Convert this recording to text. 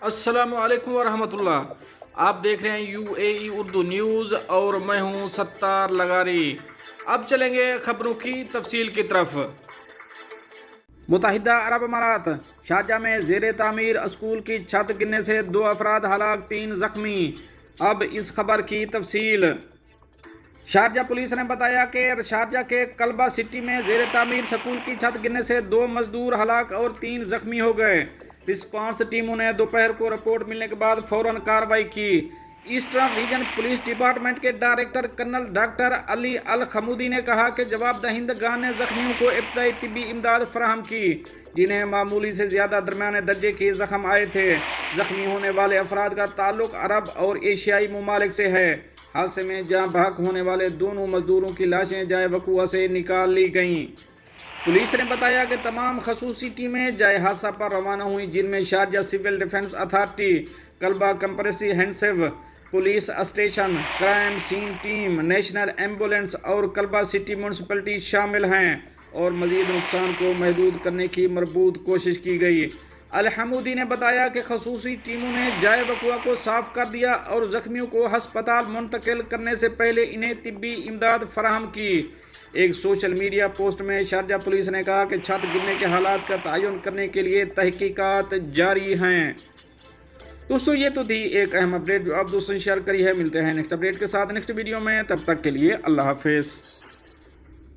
अस्सलाम वालेकुम वरहमतुल्लाह। आप देख रहे हैं UAE उर्दू न्यूज़ और मैं हूं सत्तार लगारी। अब चलेंगे खबरों की तफसील की तरफ। मुत्तहिदा अरब अमारात शारजा में ज़ेर तामीर स्कूल की छत गिरने से 2 अफराद हलाक 3 जख्मी। अब इस खबर की तफसील। शारजा पुलिस ने बताया कि शारजा के कल्बा सिटी में ज़ेर तामीर स्कूल की छत गिरने से 2 मजदूर हलाक और 3 जख्मी हो गए। रिस्पांस टीमों ने दोपहर को रिपोर्ट मिलने के बाद फौरन कार्रवाई की। ईस्टर्न रीजन पुलिस डिपार्टमेंट के डायरेक्टर कर्नल डॉक्टर अली अल खमूदी ने कहा कि जवाब दहिंदगान ने जख्मियों को इब्तदाई तिब्बी इमदाद फराहम की, जिन्हें मामूली से ज़्यादा दरमियाने दर्जे के जख्म आए थे। जख्मी होने वाले अफराद का ताल्लुक अरब और एशियाई ममालिक से है। हादसे में जहाँ बहक होने वाले दोनों मजदूरों की लाशें जाए वक़ुआ से निकाल ली गईं। पुलिस ने बताया कि तमाम खसूसी टीमें जाए हादसा पर रवाना हुई, जिनमें Sharjah Civil Defence Authority, Kalba comprehensive police station, crime scene team, national ambulance और कल्बा सिटी म्यूनसिपलिटी शामिल हैं और मजीद नुकसान को महदूद करने की मरबूत कोशिश की गई। अल-हमूदी ने बताया कि खसूसी टीमों ने जाए वक़ुआ को साफ कर दिया और जख्मियों को हस्पताल मुंतकिल करने से पहले इन्हें तिब्बी इमदाद फराहम की। एक सोशल मीडिया पोस्ट में शारजा पुलिस ने कहा कि छत गिरने के हालात का तयन करने के लिए तहकीकात जारी हैं। दोस्तों, ये तो थी एक अहम अपडेट जो आप दोस्तों ने शेयर करी है। मिलते हैं नेक्स्ट अपडेट के साथ नेक्स्ट वीडियो में। तब तक के लिए अल्लाह हाफिज़।